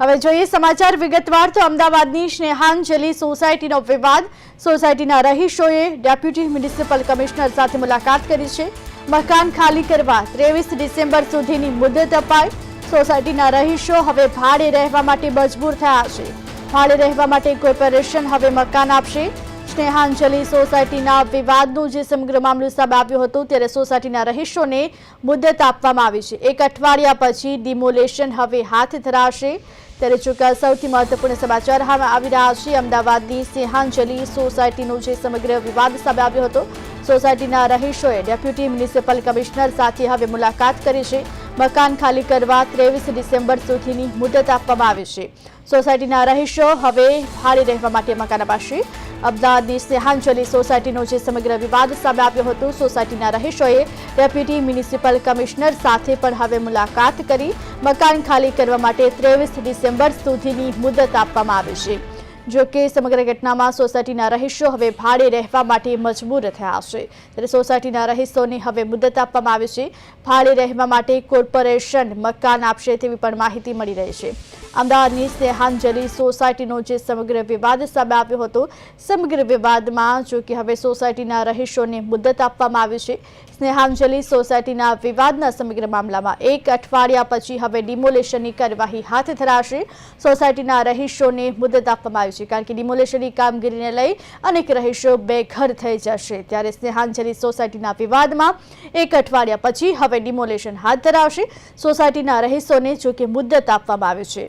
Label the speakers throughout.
Speaker 1: હવે જોઈએ સમાચાર વિગતવાર તો અમદાવાદની સ્નેહાંજલિ સોસાયટીનો વિવાદ સોસાયટીના રહીશોએ ડેપ્યુટી મ્યુનિસિપલ કમિશનર સાથે મુલાકાત કરી છે। મકાન ખાલી કરવા 23 ડિસેમ્બર સુધીની મુદત અપાઈ। સોસાયટીના રહીશો હવે ભાડે રહેવા માટે મજબૂર થયા છે। ભાડે રહેવા માટે કોર્પોરેશન હવે મકાન આપશે। સ્નેહાંજલિ સોસાયટીના વિવાદનું જે સમગ્ર મામલો સામે આવ્યો હતો ત્યારે સોસાયટીના રહીશોને મુદત આપવામાં આવી છે। એક અઠવાડિયા પછી ડિમોલેશન હવે હાથ ધરાશે। ત્યારે જોકે સૌથી મહત્વપૂર્ણ સમાચાર હાલ આવી રહ્યા છે। અમદાવાદની સ્નેહાંજલિ સોસાયટીનો જે સમગ્ર વિવાદ સામે આવ્યો હતો સોસાયટીના રહીશોએ ડેપ્યુટી મ્યુનિસિપલ કમિશનર સાથે હવે મુલાકાત કરી છે। મકાન ખાલી કરવા 23 ડિસેમ્બર સુધીની મુદત આપવામાં આવી છે। સોસાયટીના રહીશો હવે ભાડે રહેવા માટે મકાન અપાશે। અમદાવાદની સ્નેહાંજલિ સોસાયટીનો જે સમગ્ર વિવાદ સામે આવ્યો હતો સોસાયટીના રહીશોએ ડેપ્યુટી મ્યુનિસિપલ કમિશનર સાથે પણ હવે મુલાકાત કરી મકાન ખાલી કરવા માટે 23 ડિસેમ્બર સુધીની મુદત આપવામાં આવી છે। જો કે સમગ્ર ઘટનામાં સોસાયટીના રહીશો હવે ભાડે રહેવા માટે મજબૂર થયા છે। ત્યારે સોસાયટીના રહીશોને હવે મુદત આપવામાં આવી છે। ભાડે રહેવા માટે કોર્પોરેશન મકાન આપશે તેવી પણ માહિતી મળી રહી છે। અમદાવાદની સ્નેહાંજલિ સોસાયટીનો જે સમગ્ર વિવાદ સામે આવ્યો હતો સમગ્ર વિવાદમાં જો કે હવે સોસાયટીના રહીશોને મુદત આપવામાં આવી છે। સ્નેહાંજલિ સોસાયટીના વિવાદના સમગ્ર મામલામાં એક અઠવાડિયા પછી હવે ડિમોલેશનની કાર્યવાહી હાથ ધરાશે। સોસાયટીના રહીશોને મુદત આપવામાં આવી છે કારણ કે ડિમોલેશનની કામગીરીને લઈ અનેક રહીશો બેઘર થઈ જશે। ત્યારે સ્નેહાંજલિ સોસાયટીના વિવાદમાં એક અઠવાડિયા પછી હવે ડિમોલેશન હાથ ધરાશે। સોસાયટીના રહીશોને જો કે મુદત આપવામાં આવી છે।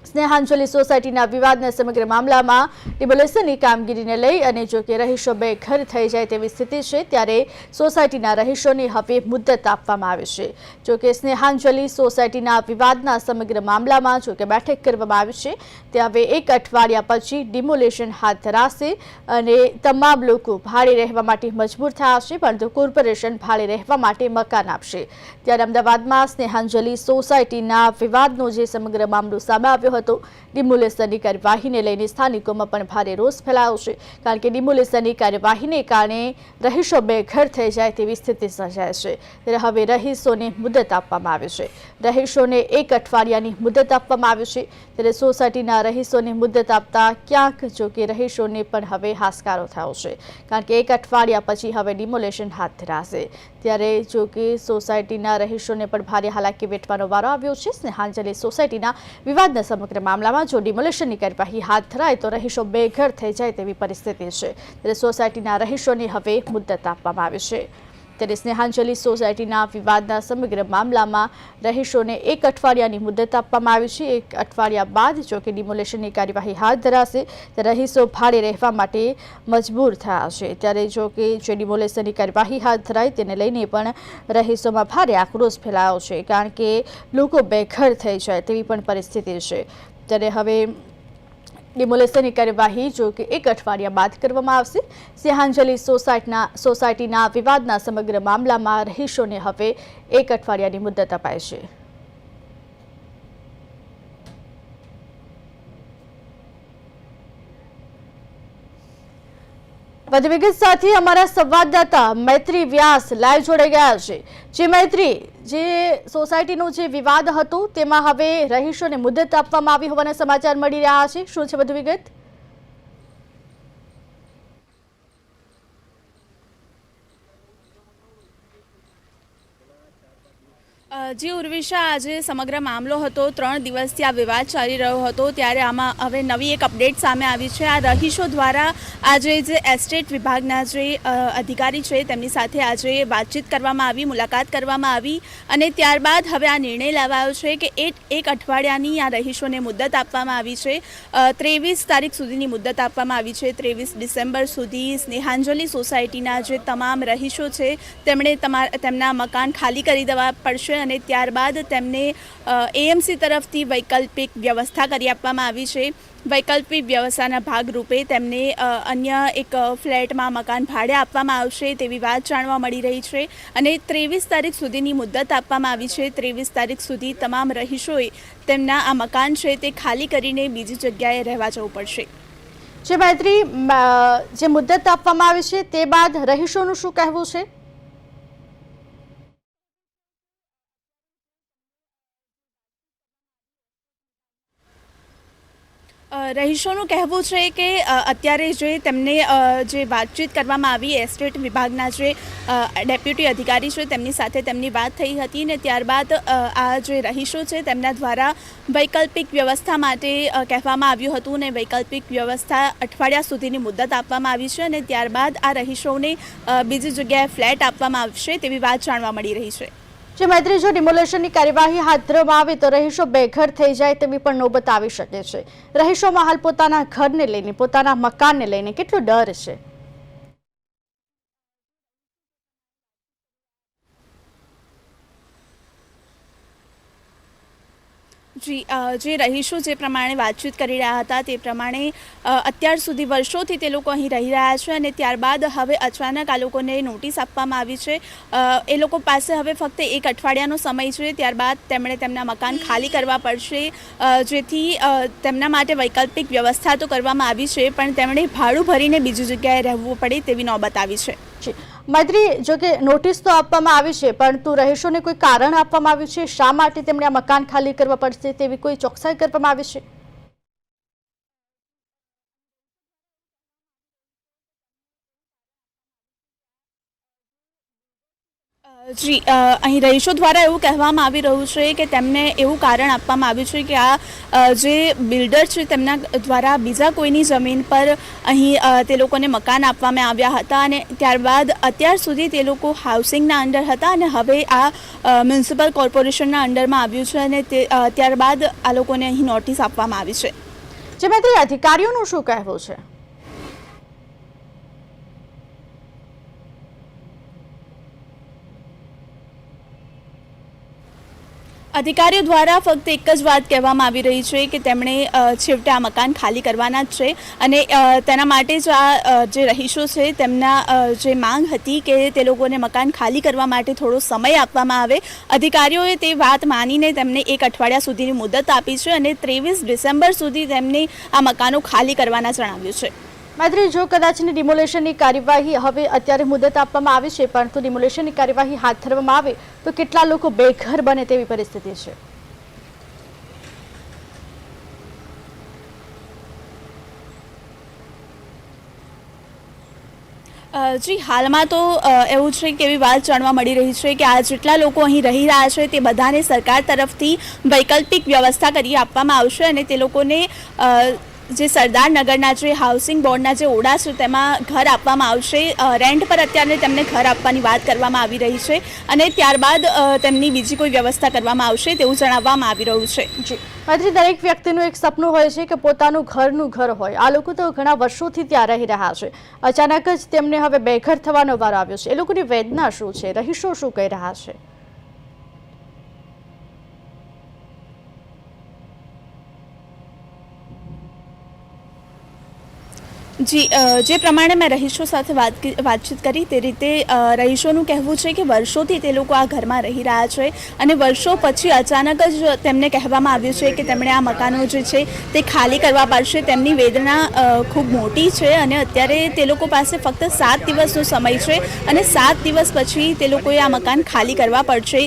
Speaker 1: સ્નેહાંજલિ સોસાયટીના વિવાદના સમગ્ર મામલામાં ડિમોલેશનની કામગીરીને લઈ અને જો કે રહીશો બેઘર થઈ જાય તેવી સ્થિતિ છે ત્યારે સોસાયટીના રહીશોને હવે મુદત આપવામાં આવી છે। જો કે સ્નેહાંજલિ સોસાયટીના વિવાદના સમગ્ર મામલામાં જો કે બેઠક કરવામાં આવી છે તે હવે એક અઠવાડિયા પછી ડિમોલેશન હાથ ધરાશે અને તમામ લોકો ભાડે રહેવા માટે મજબૂર થયા છે પરંતુ કોર્પોરેશન ભાડે રહેવા માટે મકાન આપશે। ત્યારે અમદાવાદમાં સ્નેહાંજલિ સોસાયટીના વિવાદનો જે સમગ્ર મામલો સામે આવ્યો હતો ડિમોલેશનની કાર્યવાહીને લઈને સ્થાનિકોમાં પણ ભારે રોષ ફેલાયો છે કારણ કે ડિમોલેશનની કાર્યવાહીને કારણે રહીશો બેઘર થઈ જાય તેવી સ્થિતિ સર્જાય છે। ત્યારે હવે રહીશોને મુદત આપવામાં આવે છે। રહીશોને એક અઠવાડિયાની મુદત આપવામાં આવી છે। ત્યારે સોસાયટીના રહીશોને મુદત આપતા ક્યાંક જો કે રહીશોને પણ હવે હાશકારો થયો છે કારણ કે એક અઠવાડિયા પછી હવે ડિમોલેશન હાથ ધરાશે। ત્યારે જો કે સોસાયટીના રહીશોને પણ ભારે હાલાકી વેઠવાનો વારો આવ્યો છે। સ્નેહાંજલિ સોસાયટીના વિવાદના સમગ્ર મામલામાં જો ડિમોલેશનની કાર્યવાહી હાથ ધરાય તો રહીશો બેઘર થઈ જાય તેવી પરિસ્થિતિ છે। ત્યારે સોસાયટીના રહીશોને હવે મુદત આપવામાં આવી છે। ત્યારે સ્નેહાંજલિ સોસાયટીના વિવાદના સમગ્ર મામલામાં રહીશોને એક અઠવાડિયાની મુદત આપવામાં આવી છે। એક અઠવાડિયા બાદ જો કે ડિમોલેશનની કાર્યવાહી હાથ ધરાશે ત્યારે રહીશો ભાડે રહેવા માટે મજબૂર થયા છે। ત્યારે જો કે જે ડિમોલેશનની કાર્યવાહી હાથ ધરાય તેને લઈને પણ રહીશોમાં ભારે આક્રોશ ફેલાયો છે કારણ કે લોકો બેઘર થઈ જાય તેવી પણ પરિસ્થિતિ છે। ત્યારે હવે ડિમોલેશનની કાર્યવાહી જો કે એક અઠવાડિયા બાદ કરવામાં આવશે। સ્નેહાંજલિ સોસાયટીના વિવાદના સમગ્ર મામલામાં રહીશોને હવે એક અઠવાડિયાની મુદત અપાઈ છે। વધુ વિગત સાથે અમારા સંવાદદાતા મૈત્રી વ્યાસ લાઈવ જોડાઈ ગયા છે। જે મૈત્રી જે સોસાયટીનો જે વિવાદ હતો તેમાં હવે રહીશોને મુદત આપવામાં આવી હોવાના સમાચાર મળી રહ્યા છે, શું છે વધુ વિગત?
Speaker 2: જી ઉર્વિશા, આજે સમગ્ર મામલો હતો 3 દિવસથી આ વિવાદ ચાલી રહ્યો હતો ત્યારે આમાં હવે નવી એક અપડેટ સામે આવી છે। આ રહીશો દ્વારા આજે જે એસ્ટેટ વિભાગના જે અધિકારી છે તેમની સાથે આજે વાતચીત કરવામાં આવી, મુલાકાત કરવામાં આવી અને ત્યારબાદ હવે આ નિર્ણય લેવાયો છે કે એક અઠવાડિયાની આ રહીશોને મુદત આપવામાં આવી છે। 23 તારીખ સુધીની મુદત આપવામાં આવી છે। 23 ડિસેમ્બર સુધી સ્નેહાંજલિ સોસાયટીના જે તમામ રહીશો છે તેમણે તેમના મકાન ખાલી કરી દેવા પડશે અને ત્યારબાદ તેમને એએમસી તરફથી વૈકલ્પિક વ્યવસ્થા કરી આપવામાં આવી છે। વૈકલ્પિક વ્યવસ્થાના ભાગરૂપે તેમને અન્ય એક ફ્લેટમાં મકાન ભાડે આપવામાં આવશે તેવી વાત જાણવા મળી રહી છે અને 23 તારીખ સુધીની મુદત આપવામાં આવી છે। 23 તારીખ સુધી તમામ રહીશોએ તેમના આ મકાન છે તે ખાલી કરીને બીજી જગ્યાએ રહેવા જવું પડશે।
Speaker 1: જે મૈત્રી જે મુદત આપવામાં આવી છે તે બાદ રહીશોનું શું કહેવું છે?
Speaker 2: રહીશોનું કહેવું છે કે અત્યારે જે તેમને જે વાતચીત કરવામાં આવી એસ્ટેટ વિભાગના જે ડેપ્યુટી અધિકારી છે તેમની સાથે તેમની વાત થઈ હતી ને ત્યારબાદ આ જે રહીશો છે તેમના દ્વારા વૈકલ્પિક વ્યવસ્થા માટે કહેવામાં આવ્યું હતું ને વૈકલ્પિક વ્યવસ્થા અઠવાડિયા સુધીની મુદત આપવામાં આવી છે અને ત્યારબાદ આ રહીશોને બીજી જગ્યાએ ફ્લેટ આપવામાં આવશે તેવી વાત જાણવા મળી રહી છે.
Speaker 1: જે મૈત્રી, જો ડિમોલેશનની કાર્યવાહી હાથ ધરવામાં આવે તો રહીશો બેઘર થઈ જાય તેવી પણ નોબત આવી શકે છે. રહીશોમાં હાલ પોતાના ઘરને લઈને, પોતાના મકાનને લઈને કેટલો ડર છે?
Speaker 2: જી, જે રહીશો જે પ્રમાણે વાતચીત કરી રહ્યા હતા તે પ્રમાણે અત્યાર સુધી વર્ષોથી તે લોકો અહીં રહી રહ્યા છે અને ત્યારબાદ હવે અચાનક આ લોકોને નોટિસ આપવામાં આવી છે. એ લોકો પાસે હવે ફક્ત એક અઠવાડિયાનો સમય છે, ત્યારબાદ તેમણે તેમના મકાન ખાલી કરવા પડશે, જેથી તેમના માટે વૈકલ્પિક વ્યવસ્થા તો કરવામાં આવી છે પણ તેમણે ભાડું ભરીને બીજી જગ્યાએ રહેવું પડે તેવી નોબત આવી છે.
Speaker 1: મૈત્રી, જો કે નોટિસ તો આપવામાં આવી છે પરંતુ રહીશોને કોઈ કારણ આપવામાં આવ્યું છે શા માટે તેમણે આ મકાન ખાલી કરવા પડશે તેવી કોઈ ચોકસાઈ કરવામાં આવી છે?
Speaker 2: જી, અહીં રહીશો દ્વારા એવું કહેવામાં આવી રહ્યું છે કે તેમને એવું કારણ આપવામાં આવ્યું છે કે આ જે બિલ્ડર છે તેમના દ્વારા બીજા કોઈની જમીન પર અહીં તે લોકોને મકાન આપવામાં આવ્યા હતા અને ત્યારબાદ અત્યાર સુધી તે લોકો હાઉસિંગના અંડર હતા અને હવે આ મ્યુનિસિપલ કોર્પોરેશનના અંડરમાં આવ્યું છે અને ત્યારબાદ આ લોકોને અહીં નોટિસ આપવામાં આવી છે.
Speaker 1: જે મૈત્રી, અધિકારીઓનું શું કહેવું છે?
Speaker 2: અધિકારીઓ દ્વારા ફક્ત એક જ વાત કહેવામાં આવી રહી છે કે તેમણે છેવટે આ મકાન ખાલી કરવાના જ છે અને તેના માટે જ આ જે રહીશો છે તેમના જે માંગ હતી કે તે લોકોને મકાન ખાલી કરવા માટે થોડો સમય આપવામાં આવે. અધિકારીઓએ તે વાત માનીને તેમને એક અઠવાડિયા સુધીની મુદત આપી છે અને 23 ડિસેમ્બર સુધી તેમને આ મકાનો ખાલી કરવાના જણાવ્યું છે.
Speaker 1: મૈત્રી, જો કદાચની ડિમોલેશનની કાર્યવાહી હવે અત્યારે મુદત આપવામાં આવી છે પરંતુ ડિમોલેશનની કાર્યવાહી હાથ ધરવામાં આવે તો કેટલા લોકો બેઘર બને તેવી પરિસ્થિતિ છે?
Speaker 2: જી, હાલમાં તો એવું છે કે એવી વાત જાણવા મળી રહી છે કે આ જેટલા લોકો અહીં રહી રહ્યા છે તે બધાને સરકાર તરફથી વૈકલ્પિક વ્યવસ્થા કરી આપવામાં આવશે અને તે લોકોને જે સરદારનગરના જે હાઉસિંગ બોર્ડના જે ઓરડા છે તેમાં ઘર આપવામાં આવશે. રેન્ટ પર અત્યારે તેમને ઘર આપવાની વાત કરવામાં આવી રહી છે અને ત્યારબાદ તેમની બીજી કોઈ વ્યવસ્થા કરવામાં આવશે તેવું જણાવવામાં આવી રહ્યું છે.
Speaker 1: જી મૈત્રી, દરેક વ્યક્તિનું એક સપનું હોય છે કે પોતાનું ઘરનું ઘર હોય. આ લોકો તો ઘણા વર્ષોથી ત્યાં રહી રહ્યા છે, અચાનક જ તેમને હવે બેઘર થવાનો વારો આવ્યો છે. એ લોકોની વેદના શું છે? રહીશો શું કહી રહ્યા છે?
Speaker 2: જી, જે પ્રમાણે મેં રહીશો સાથે વાતચીત કરી તે રીતે રહીશોનું કહેવું છે કે વર્ષોથી તે લોકો આ ઘરમાં રહી રહ્યા છે અને વર્ષો પછી અચાનક જ તેમને કહેવામાં આવ્યું છે કે તેમણે આ મકાનો જે છે તે ખાલી કરવા પડશે. તેમની વેદના ખૂબ મોટી છે અને અત્યારે તે લોકો પાસે ફક્ત 7 દિવસનો સમય છે અને 7 દિવસ પછી તે લોકોએ આ મકાન ખાલી કરવા પડશે.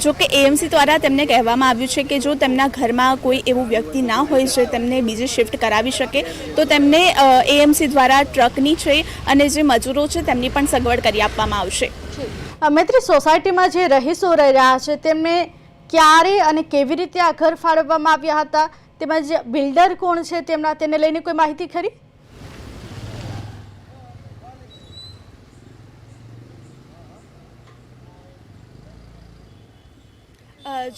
Speaker 2: જો કે એએમસી દ્વારા તેમને કહેવામાં આવ્યું છે કે જો તેમના ઘરમાં કોઈ એવું વ્યક્તિ ના હોય જે તેમને બીજી શિફ્ટ કરાવી શકે તો તેમને એએમસી દ્વારા ટ્રકની છે અને જે મજૂરો છે તેમની પણ સગવડ કરી આપવામાં આવશે.
Speaker 1: મૈત્રી, સોસાયટીમાં જે રહીશો રહી રહ્યા છે તેમને ક્યારે અને કેવી રીતે આ ઘર ફાળવવામાં આવ્યા હતા, તેમજ બિલ્ડર કોણ છે તેને લઈને કોઈ માહિતી ખરી?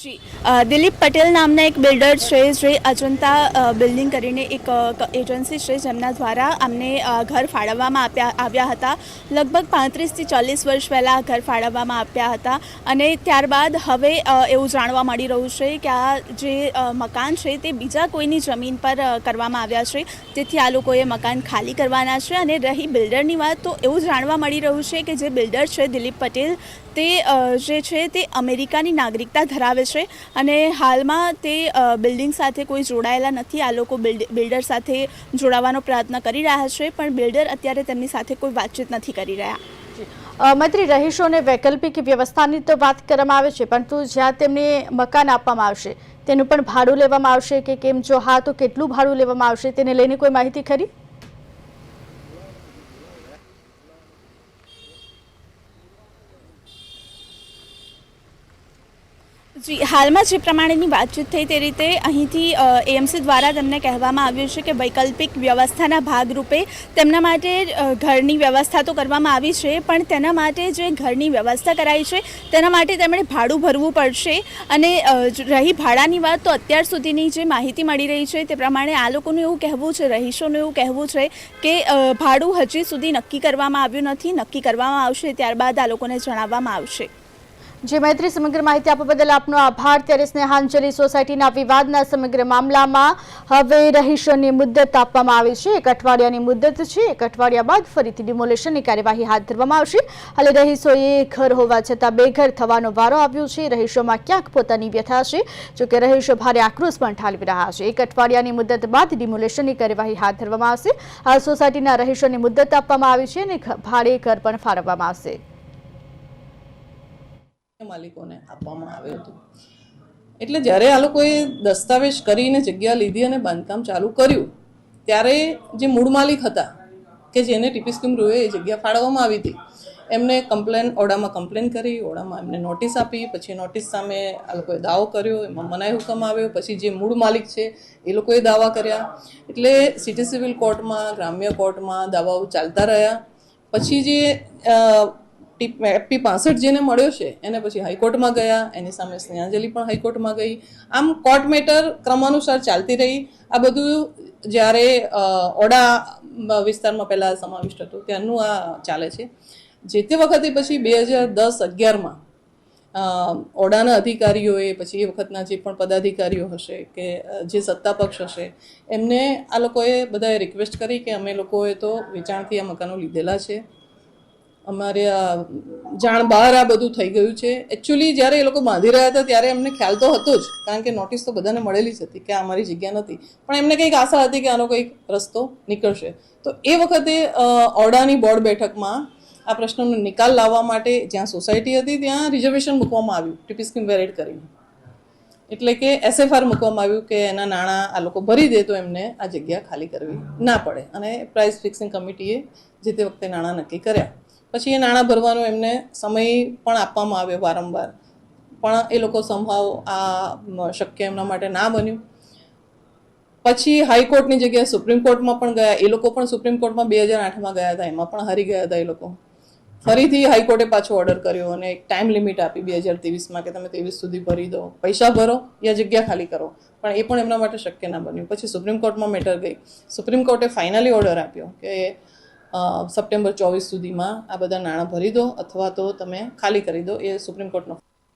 Speaker 2: જી, દિલીપ પટેલ નામના એક બિલ્ડર છે જે અજંતા બિલ્ડિંગ કરીને એક એજન્સી છે જેમના દ્વારા અમને ઘર ફાળવવામાં આવ્યા હતા. લગભગ 35 થી 40 વર્ષ પહેલાં ઘર ફાળવવામાં આપ્યા હતા અને ત્યારબાદ હવે એવું જાણવા મળી રહ્યું છે કે આ જે મકાન છે તે બીજા કોઈની જમીન પર કરવામાં આવ્યા છે, જેથી આ લોકોએ મકાન ખાલી કરવાના છે. અને રહી બિલ્ડરની વાત તો એવું જાણવા મળી રહ્યું છે કે જે બિલ્ડર છે દિલીપ પટેલ તે જે છે તે અમેરિકાની નાગરિકતા ધરાવે છે અને હાલમાં તે બિલ્ડિંગ સાથે કોઈ જોડાયેલા નથી. આ લોકો બિલ્ડર સાથે જોડાવાનો પ્રયત્ન કરી રહ્યા છે પણ બિલ્ડર અત્યારે તેમની સાથે કોઈ વાતચીત નથી કરી રહ્યા.
Speaker 1: મંત્રી, રહીશોને વૈકલ્પિક વ્યવસ્થાની તો વાત કરવામાં આવે છે, પરંતુ જ્યાં તેમને મકાન આપવામાં આવશે તેનું પણ ભાડું લેવામાં આવશે કે કેમ? જો હા, તો કેટલું ભાડું લેવામાં આવશે તેને લઈને કોઈ માહિતી ખરી?
Speaker 2: જી, હાલમાં જે પ્રમાણેની વાતચીત થઈ તે રીતે અહીંથી એએમસી દ્વારા તેમને કહેવામાં આવ્યું છે કે વૈકલ્પિક વ્યવસ્થાના ભાગરૂપે તેમના માટે ઘરની વ્યવસ્થા તો કરવામાં આવી છે, પણ તેના માટે જે ઘરની વ્યવસ્થા કરાઈ છે તેના માટે તેમણે ભાડું ભરવું પડશે. અને રહી ભાડાની વાત, તો અત્યાર સુધીની જે માહિતી મળી રહી છે તે પ્રમાણે આ લોકોનું એવું કહેવું છે, રહીશોનું એવું કહેવું છે કે ભાડું હજી સુધી નક્કી કરવામાં આવ્યું નથી. નક્કી કરવામાં આવશે ત્યારબાદ આ લોકોને જણાવવામાં આવશે.
Speaker 1: જે મૈત્રી, સમગ્ર માહિતી આપવા બદલ આપનો આભાર. ત્યારે સ્નેહાંજલિ સોસાયટીના વિવાદના સમગ્ર મામલામાં હવે રહીશોની મુદ્દત આપવામાં આવી છે. 1 અઠવાડિયાની મુદ્દત છે. 1 અઠવાડિયા બાદ ફરીથી ડિમોલેશનની કાર્યવાહી હાથ ધરવામાં આવશે. હાલે રહીશોએ ઘર હોવા છતાં બેઘર થવાનો વારો આવ્યો છે. રહીશોમાં ક્યાંક પોતાની વ્યથા છે, જોકે રહીશો ભારે આક્રોશ પણ ઠાલવી રહ્યા છે. 1 અઠવાડિયાની મુદ્દત બાદ ડિમોલેશનની કાર્યવાહી હાથ ધરવામાં આવશે. હાલ સોસાયટીના રહીશોની મુદ્દત આપવામાં આવી છે અને ભાડે ઘર પણ ફાળવવામાં આવશે.
Speaker 3: માલિકોને આપવામાં આવ્યું હતું. એટલે જ્યારે આ લોકોએ દસ્તાવેજ કરીને જગ્યા લીધી અને બાંધકામ ચાલુ કર્યું, ત્યારે જે મૂળ માલિક હતા કે જેને ટીપી સ્કીમ રૂએ એ જગ્યા ફાળવવામાં આવી હતી, એમને ઓરડામાં કમ્પ્લેન કરી, ઓરડામાં એમને નોટિસ આપી. પછી નોટિસ સામે આ લોકોએ દાવો કર્યો, એમાં મનાઈ હુકમ આવ્યો. પછી જે મૂળ માલિક છે એ લોકોએ દાવા કર્યા. એટલે સિટી સિવિલ કોર્ટમાં, ગ્રામ્ય કોર્ટમાં દાવાઓ ચાલતા રહ્યા. પછી જે એફપી 65 જેને મળ્યો છે એને પછી હાઈકોર્ટમાં ગયા, એની સામે સ્નેહાંજલિ પણ હાઈકોર્ટમાં ગઈ. આમ કોર્ટ મેટર ક્રમાનુસાર ચાલતી રહી. આ બધું જ્યારે ઓડા વિસ્તારમાં પહેલાં સમાવિષ્ટ હતું ત્યારનું આ ચાલે છે. જે તે વખતે પછી 2010-11માં ઓડાના અધિકારીઓએ, પછી એ વખતના જે પણ પદાધિકારીઓ હશે કે જે સત્તાપક્ષ હશે, એમને આ લોકોએ બધાએ રિક્વેસ્ટ કરી કે અમે લોકોએ તો વેચાણથી આ મકાનો લીધેલા છે, અમારે જાણ બહાર આ બધું થઈ ગયું છે. એકચ્યુઅલી જ્યારે એ લોકો બાંધી રહ્યા હતા ત્યારે એમને ખ્યાલ તો હતો જ, કારણ કે નોટિસ તો બધાને મળેલી જ હતી કે આ અમારી જગ્યા નથી, પણ એમને કંઈક આશા હતી કે આનો કંઈક રસ્તો નીકળશે. તો એ વખતે ઓરડાની બોર્ડ બેઠકમાં આ પ્રશ્નનો નિકાલ લાવવા માટે જ્યાં સોસાયટી હતી ત્યાં રિઝર્વેશન મૂકવામાં આવ્યું, ટીપી સ્કીમ વેરેટ કરીને. એટલે કે SFR મૂકવામાં આવ્યું કે એના નાણાં આ લોકો ભરી દે તો એમને આ જગ્યા ખાલી કરવી ના પડે. અને પ્રાઇસ ફિક્સિંગ કમિટીએ જે તે વખતે નાણાં નક્કી કર્યા. પછી એ નાણાં ભરવાનો એમને સમય પણ આપવામાં આવ્યો વારંવાર, પણ એ લોકો સંભાવ આ શક્ય એમના માટે ના બન્યું. પછી હાઈકોર્ટની જગ્યાએ સુપ્રીમ કોર્ટમાં પણ ગયા. એ લોકો પણ સુપ્રીમ કોર્ટમાં 2008માં ગયા હતા, એમાં પણ હારી ગયા હતા એ લોકો. ફરીથી હાઈકોર્ટે પાછો ઓર્ડર કર્યો અને એક ટાઈમ લિમિટ આપી 2023માં કે તમે 23 સુધી ભરી દો, પૈસા ભરો યા જગ્યા ખાલી કરો. પણ એ પણ એમના માટે શક્ય ના બન્યું. પછી સુપ્રીમ કોર્ટમાં મેટર ગઈ. સુપ્રીમ કોર્ટે ફાઇનલી ઓર્ડર આપ્યો કે સપ્ટેમ્બર 24 સુધીમાં આ બધા નાણાં ભરી દો અથવા તો તમે ખાલી કરી દો. એ સુપ્રીમ કોર્ટનો